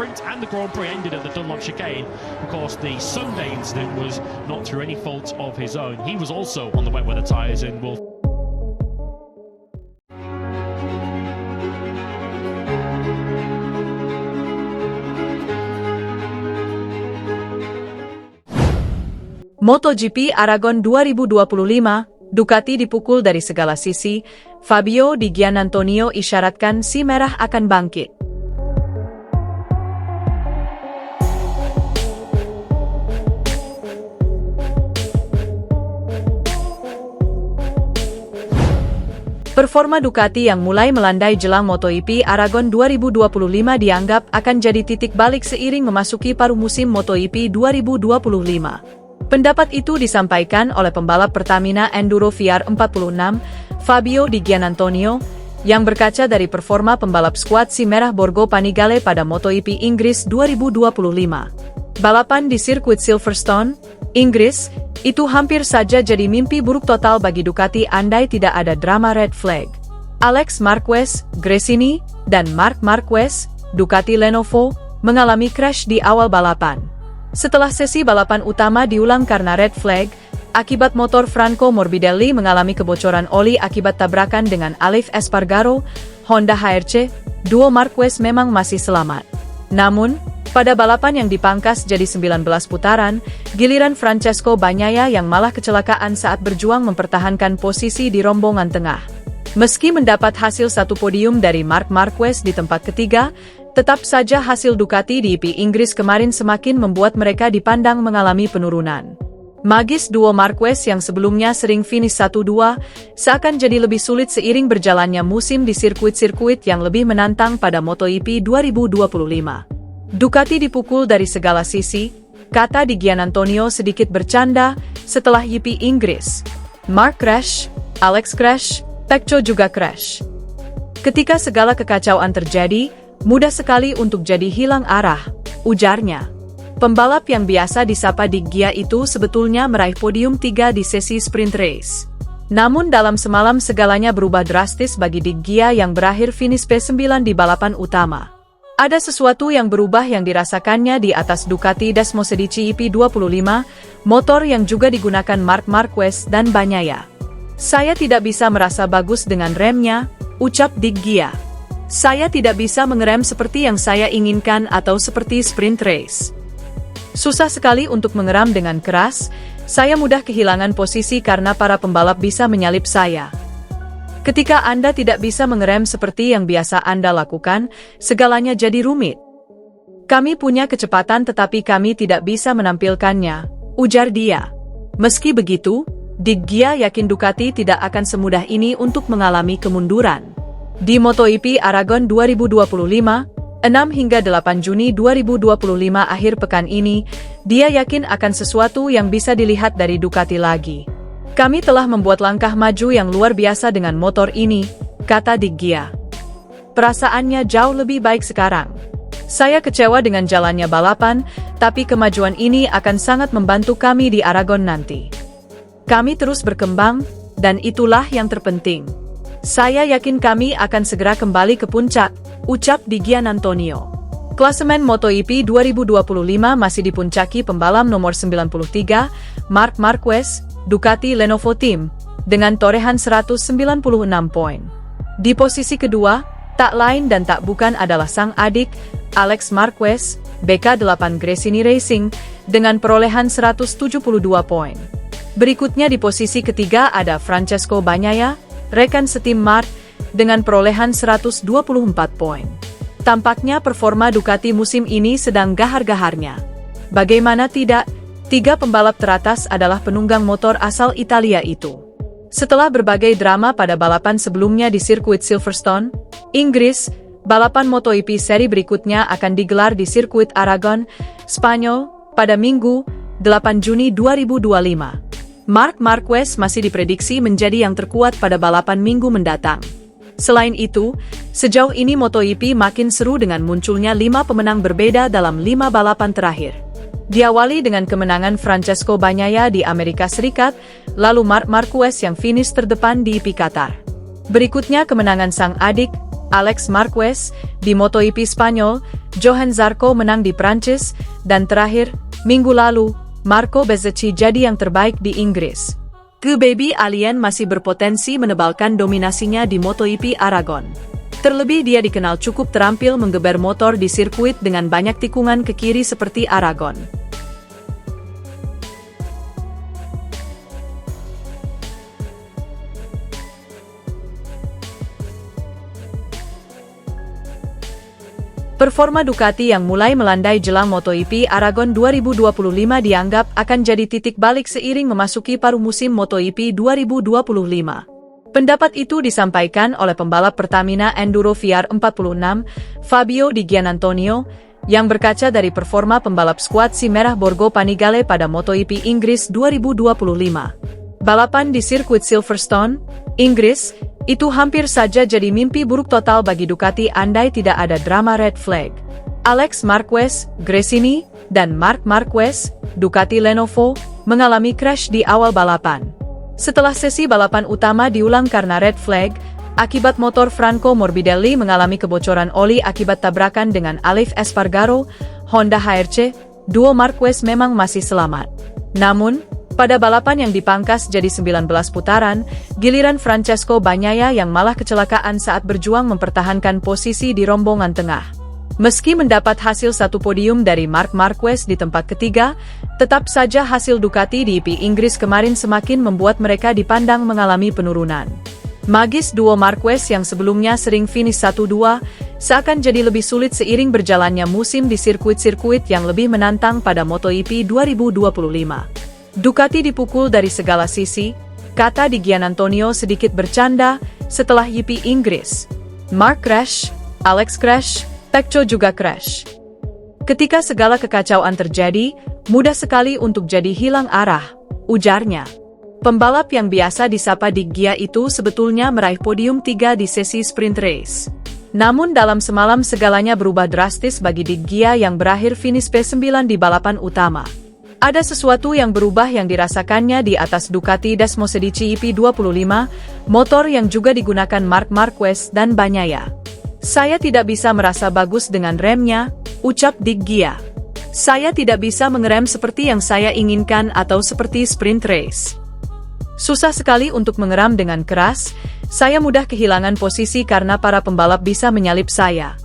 And the Grand Prix ended at the Dunlop chicane. Of course, the Sunday incident was not through any fault of his own. He was also on the wet weather tyres and will. MotoGP Aragon 2025, Ducati dipukul dari segala sisi, Fabio Di Giannantonio isyaratkan si merah akan bangkit. Performa Ducati yang mulai melandai jelang MotoGP Aragon 2025 dianggap akan jadi titik balik seiring memasuki paruh musim MotoGP 2025. Pendapat itu disampaikan oleh pembalap Pertamina Enduro VR46, Fabio Di Giannantonio, yang berkaca dari performa pembalap skuad si merah Borgo Panigale pada MotoGP Inggris 2025. Balapan di sirkuit Silverstone, Inggris, itu hampir saja jadi mimpi buruk total bagi Ducati andai tidak ada drama red flag. Alex Marquez, Gresini, dan Marc Marquez, Ducati Lenovo, mengalami crash di awal balapan. Setelah sesi balapan utama diulang karena red flag, akibat motor Franco Morbidelli mengalami kebocoran oli akibat tabrakan dengan Aleix Espargaro, Honda HRC, duo Marquez memang masih selamat. Namun, pada balapan yang dipangkas jadi 19 putaran, giliran Francesco Bagnaia yang malah kecelakaan saat berjuang mempertahankan posisi di rombongan tengah. Meski mendapat hasil satu podium dari Marc Marquez di tempat ketiga, tetap saja hasil Ducati di GP Inggris kemarin semakin membuat mereka dipandang mengalami penurunan. Magis duo Marquez yang sebelumnya sering finish 1-2, seakan jadi lebih sulit seiring berjalannya musim di sirkuit-sirkuit yang lebih menantang pada MotoGP 2025. Ducati dipukul dari segala sisi, kata Di Giannantonio sedikit bercanda setelah GP Inggris. Marc crash, Alex crash, Pecco juga crash. Ketika segala kekacauan terjadi, mudah sekali untuk jadi hilang arah, ujarnya. Pembalap yang biasa disapa Di Gia itu sebetulnya meraih podium 3 di sesi sprint race. Namun dalam semalam segalanya berubah drastis bagi Di Gia yang berakhir finish P9 di balapan utama. Ada sesuatu yang berubah yang dirasakannya di atas Ducati Dasmo Sedici EP25, motor yang juga digunakan Marc Marquez dan Bagnaia. Saya tidak bisa merasa bagus dengan remnya, ucap Di Gia. Saya tidak bisa mengerem seperti yang saya inginkan atau seperti sprint race. Susah sekali untuk mengeram dengan keras, saya mudah kehilangan posisi karena para pembalap bisa menyalip saya. Ketika Anda tidak bisa mengerem seperti yang biasa Anda lakukan, segalanya jadi rumit. Kami punya kecepatan tetapi kami tidak bisa menampilkannya, ujar dia. Meski begitu, Di Gia yakin Ducati tidak akan semudah ini untuk mengalami kemunduran. Di MotoGP Aragon 2025, 6 hingga 8 Juni 2025 akhir pekan ini, dia yakin akan sesuatu yang bisa dilihat dari Ducati lagi. Kami telah membuat langkah maju yang luar biasa dengan motor ini, kata Di Gia. Perasaannya jauh lebih baik sekarang. Saya kecewa dengan jalannya balapan, tapi kemajuan ini akan sangat membantu kami di Aragon nanti. Kami terus berkembang, dan itulah yang terpenting. Saya yakin kami akan segera kembali ke puncak, ucap Di Giannantonio. Klasemen MotoGP 2025 masih dipuncaki pembalap nomor 93, Marc Marquez, Ducati Lenovo Team, dengan torehan 196 poin. Di posisi kedua, tak lain dan tak bukan adalah sang adik, Alex Marquez, BK8 Gresini Racing, dengan perolehan 172 poin. Berikutnya di posisi ketiga ada Francesco Bagnaia, rekan setim Marc, dengan perolehan 124 poin. Tampaknya performa Ducati musim ini sedang gahar-gaharnya. Bagaimana tidak, 3 pembalap teratas adalah penunggang motor asal Italia itu. Setelah berbagai drama pada balapan sebelumnya di sirkuit Silverstone, Inggris, balapan MotoGP seri berikutnya akan digelar di sirkuit Aragon, Spanyol, pada Minggu, 8 Juni 2025. Marc Marquez masih diprediksi menjadi yang terkuat pada balapan Minggu mendatang. Selain itu, sejauh ini MotoGP makin seru dengan munculnya 5 pemenang berbeda dalam 5 balapan terakhir. Diawali dengan kemenangan Francesco Bagnaia di Amerika Serikat, lalu Marc Marquez yang finish terdepan di GP Qatar. Berikutnya kemenangan sang adik, Alex Marquez, di MotoGP Spanyol, Johann Zarco menang di Prancis, dan terakhir, minggu lalu, Marco Bezzecchi jadi yang terbaik di Inggris. Baby Alien masih berpotensi menebalkan dominasinya di MotoGP Aragon. Terlebih dia dikenal cukup terampil menggeber motor di sirkuit dengan banyak tikungan ke kiri seperti Aragon. Performa Ducati yang mulai melandai jelang MotoGP Aragon 2025 dianggap akan jadi titik balik seiring memasuki paruh musim MotoGP 2025. Pendapat itu disampaikan oleh pembalap Pertamina Enduro VR46, Fabio Di Giannantonio, yang berkaca dari performa pembalap skuad si Merah Borgo Panigale pada MotoGP Inggris 2025. Balapan di sirkuit Silverstone, Inggris, itu hampir saja jadi mimpi buruk total bagi Ducati andai tidak ada drama red flag. Alex Marquez, Gresini, dan Marc Marquez, Ducati Lenovo, mengalami crash di awal balapan. Setelah sesi balapan utama diulang karena red flag, akibat motor Franco Morbidelli mengalami kebocoran oli akibat tabrakan dengan Aleix Espargaro, Honda HRC, duo Marquez memang masih selamat. Namun, pada balapan yang dipangkas jadi 19 putaran, giliran Francesco Bagnaia yang malah kecelakaan saat berjuang mempertahankan posisi di rombongan tengah. Meski mendapat hasil satu podium dari Marc Marquez di tempat ketiga, tetap saja hasil Ducati di IP Inggris kemarin semakin membuat mereka dipandang mengalami penurunan. Magis duo Marquez yang sebelumnya sering finish 1-2, seakan jadi lebih sulit seiring berjalannya musim di sirkuit-sirkuit yang lebih menantang pada MotoGP 2025. Ducati dipukul dari segala sisi, kata Di Giannantonio sedikit bercanda setelah YP Inggris. Marc crash, Alex crash, Pecco juga crash. Ketika segala kekacauan terjadi, mudah sekali untuk jadi hilang arah, ujarnya. Pembalap yang biasa disapa Di Gia itu sebetulnya meraih podium 3 di sesi sprint race. Namun dalam semalam segalanya berubah drastis bagi Di Gia yang berakhir finish P9 di balapan utama. Ada sesuatu yang berubah yang dirasakannya di atas Ducati Desmosedici IP25, motor yang juga digunakan Marc Marquez dan Bagnaia. Saya tidak bisa merasa bagus dengan remnya, ucap Di Gia. Saya tidak bisa mengerem seperti yang saya inginkan atau seperti sprint race. Susah sekali untuk mengeram dengan keras, saya mudah kehilangan posisi karena para pembalap bisa menyalip saya.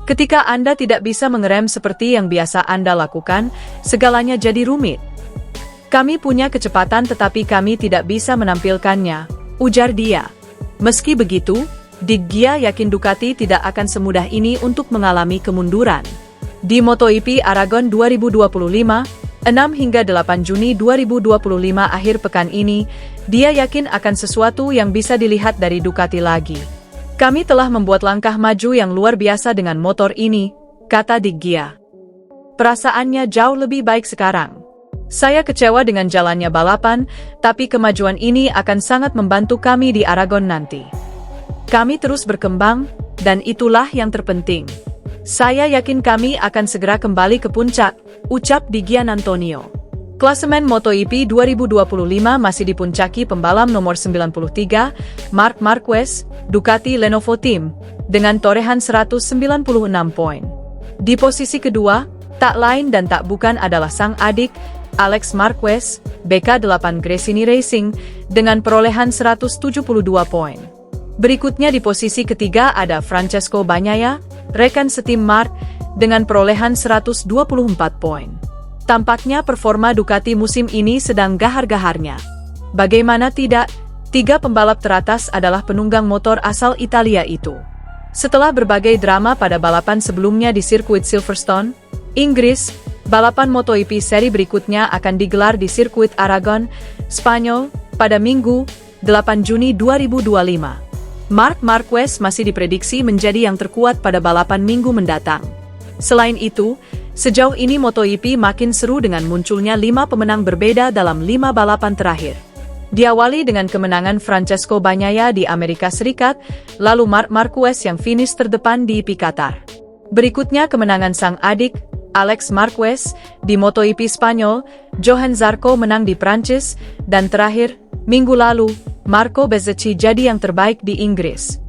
Ketika Anda tidak bisa mengerem seperti yang biasa Anda lakukan, segalanya jadi rumit. Kami punya kecepatan tetapi kami tidak bisa menampilkannya, ujar dia. Meski begitu, Di Gia yakin Ducati tidak akan semudah ini untuk mengalami kemunduran. Di MotoGP Aragon 2025, 6 hingga 8 Juni 2025 akhir pekan ini, dia yakin akan sesuatu yang bisa dilihat dari Ducati lagi. Kami telah membuat langkah maju yang luar biasa dengan motor ini, kata Di Gia. Perasaannya jauh lebih baik sekarang. Saya kecewa dengan jalannya balapan, tapi kemajuan ini akan sangat membantu kami di Aragon nanti. Kami terus berkembang, dan itulah yang terpenting. Saya yakin kami akan segera kembali ke puncak, ucap Di Giannantonio. Klasemen MotoGP 2025 masih dipuncaki pembalap nomor 93, Marc Marquez, Ducati Lenovo Team, dengan torehan 196 poin. Di posisi kedua, tak lain dan tak bukan adalah sang adik, Alex Marquez, BK8 Gresini Racing, dengan perolehan 172 poin. Berikutnya di posisi ketiga ada Francesco Bagnaia, rekan setim Marc, dengan perolehan 124 poin. Tampaknya performa Ducati musim ini sedang gahar-gaharnya. Bagaimana tidak, 3 pembalap teratas adalah penunggang motor asal Italia itu. Setelah berbagai drama pada balapan sebelumnya di sirkuit Silverstone, Inggris, balapan MotoGP seri berikutnya akan digelar di sirkuit Aragon, Spanyol, pada Minggu, 8 Juni 2025. Marc Marquez masih diprediksi menjadi yang terkuat pada balapan Minggu mendatang. Selain itu, sejauh ini MotoGP makin seru dengan munculnya 5 pemenang berbeda dalam 5 balapan terakhir. Diawali dengan kemenangan Francesco Bagnaia di Amerika Serikat, lalu Marc Marquez yang finish terdepan di IP Qatar. Berikutnya kemenangan sang adik, Alex Marquez, di MotoGP Spanyol, Johann Zarco menang di Prancis, dan terakhir, minggu lalu, Marco Bezzecchi jadi yang terbaik di Inggris.